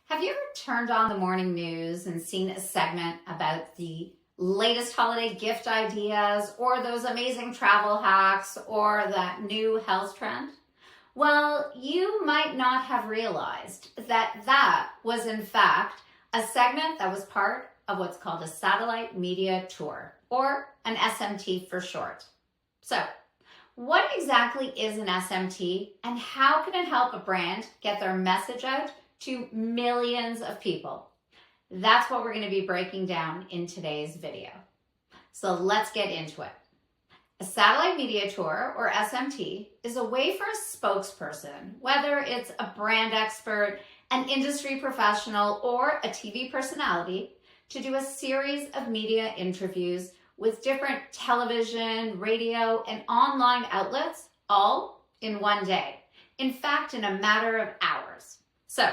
Have you ever turned on the morning news and seen a segment about the latest holiday gift ideas or those amazing travel hacks or that new health trend? Well, you might not have realized that that was in fact a segment that was part of what's called a satellite media tour, or an SMT for short. So, what exactly is an SMT and how can it help a brand get their message out to millions of people? That's what we're going to be breaking down in today's video. So let's get into it. A satellite media tour, or SMT, is a way for a spokesperson, whether it's a brand expert, an industry professional, or a TV personality, to do a series of media interviews with different television, radio, and online outlets, all in one day. In fact, in a matter of hours. So,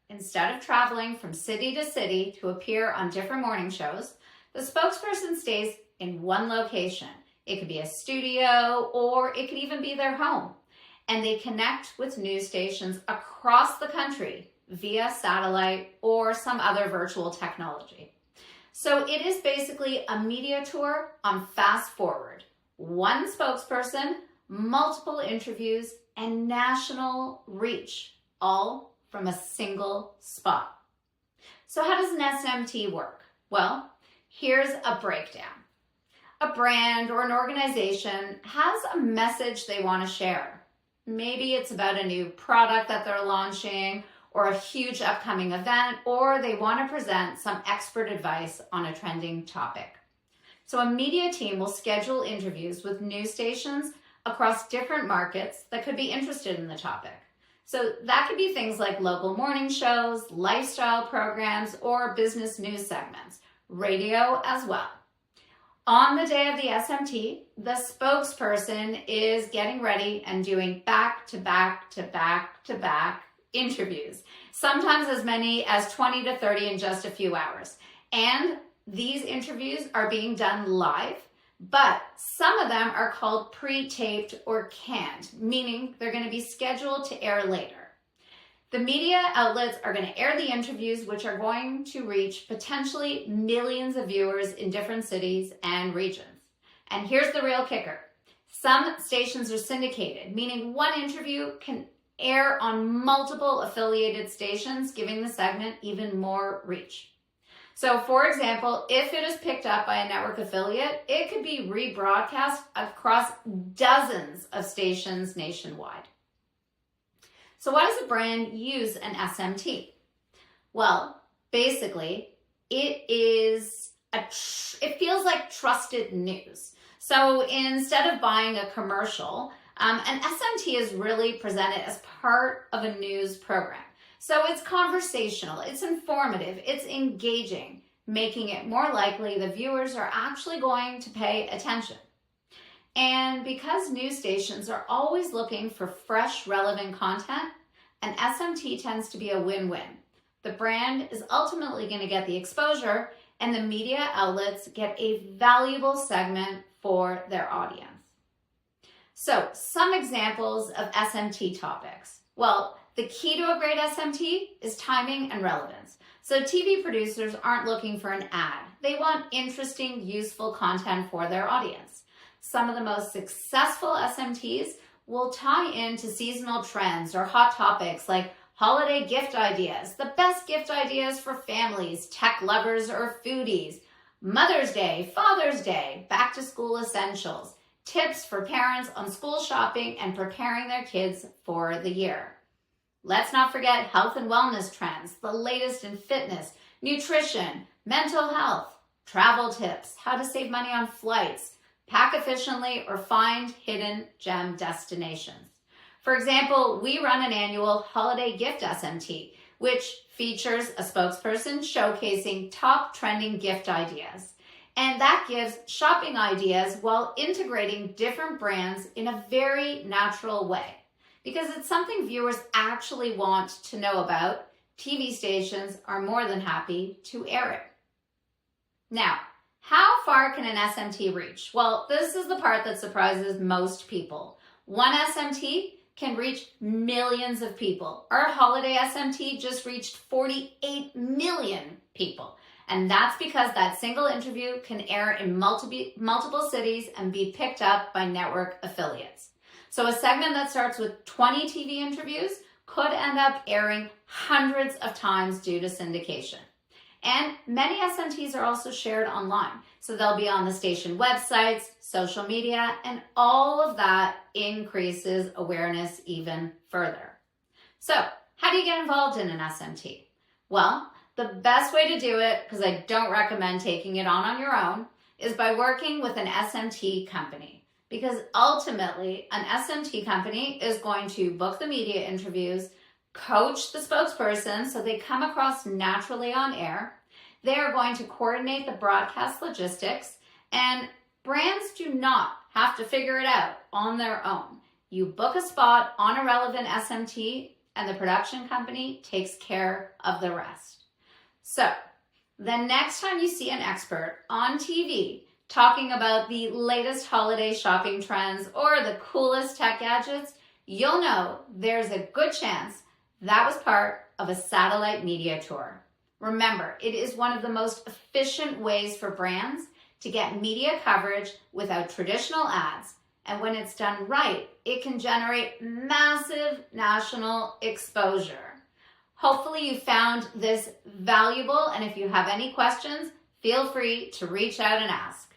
instead of traveling from city to city to appear on different morning shows, the spokesperson stays in one location. It could be a studio, or it could even be their home. And they connect with news stations across the country via satellite or some other virtual technology. So it is basically a media tour on fast forward. One spokesperson, multiple interviews, and national reach, all from a single spot. So how does an SMT work? Well, here's a breakdown. A brand or an organization has a message they want to share. Maybe it's about a new product that they're launching, or a huge upcoming event, or they want to present some expert advice on a trending topic. So a media team will schedule interviews with news stations across different markets that could be interested in the topic. So that could be things like local morning shows, lifestyle programs, or business news segments, radio as well. On the day of the SMT, the spokesperson is getting ready and doing back-to-back-to-back-to-back interviews, sometimes as many as 20 to 30 in just a few hours. And these interviews are being done live, but some of them are called pre-taped or canned, meaning they're going to be scheduled to air later. The media outlets are going to air the interviews, which are going to reach potentially millions of viewers in different cities and regions. And here's the real kicker. Some stations are syndicated, meaning one interview can air on multiple affiliated stations, giving the segment even more reach. So for example, if it is picked up by a network affiliate, it could be rebroadcast across dozens of stations nationwide. So why does a brand use an SMT? Well, basically, it feels like trusted news. So instead of buying a commercial, an SMT is really presented as part of a news program. So it's conversational, it's informative, it's engaging, making it more likely the viewers are actually going to pay attention. And because news stations are always looking for fresh, relevant content, an SMT tends to be a win-win. The brand is ultimately going to get the exposure, and the media outlets get a valuable segment for their audience. So, some examples of SMT topics. Well, the key to a great SMT is timing and relevance. So TV producers aren't looking for an ad. They want interesting, useful content for their audience. Some of the most successful SMTs will tie into seasonal trends or hot topics like holiday gift ideas, the best gift ideas for families, tech lovers, or foodies, Mother's Day, Father's Day, back to school essentials, tips for parents on school shopping and preparing their kids for the year. Let's not forget health and wellness trends, the latest in fitness, nutrition, mental health, travel tips, how to save money on flights, pack efficiently, or find hidden gem destinations. For example, we run an annual holiday gift SMT, which features a spokesperson showcasing top trending gift ideas. And that gives shopping ideas while integrating different brands in a very natural way. Because it's something viewers actually want to know about, TV stations are more than happy to air it. Now, how far can an SMT reach? Well, this is the part that surprises most people. One SMT can reach millions of people. Our holiday SMT just reached 48 million people. And that's because that single interview can air in multiple cities and be picked up by network affiliates. So a segment that starts with 20 TV interviews could end up airing hundreds of times due to syndication. And many SMTs are also shared online. So they'll be on the station websites, social media, and all of that increases awareness even further. So how do you get involved in an SMT? Well, the best way to do it, because I don't recommend taking it on your own, is by working with an SMT company. Because ultimately, an SMT company is going to book the media interviews, coach the spokesperson so they come across naturally on air. They are going to coordinate the broadcast logistics, and brands do not have to figure it out on their own. You book a spot on a relevant SMT, and the production company takes care of the rest. So, the next time you see an expert on TV talking about the latest holiday shopping trends or the coolest tech gadgets, you'll know there's a good chance that was part of a satellite media tour. Remember, it is one of the most efficient ways for brands to get media coverage without traditional ads. And when it's done right, it can generate massive national exposure. Hopefully you found this valuable, and if you have any questions, feel free to reach out and ask.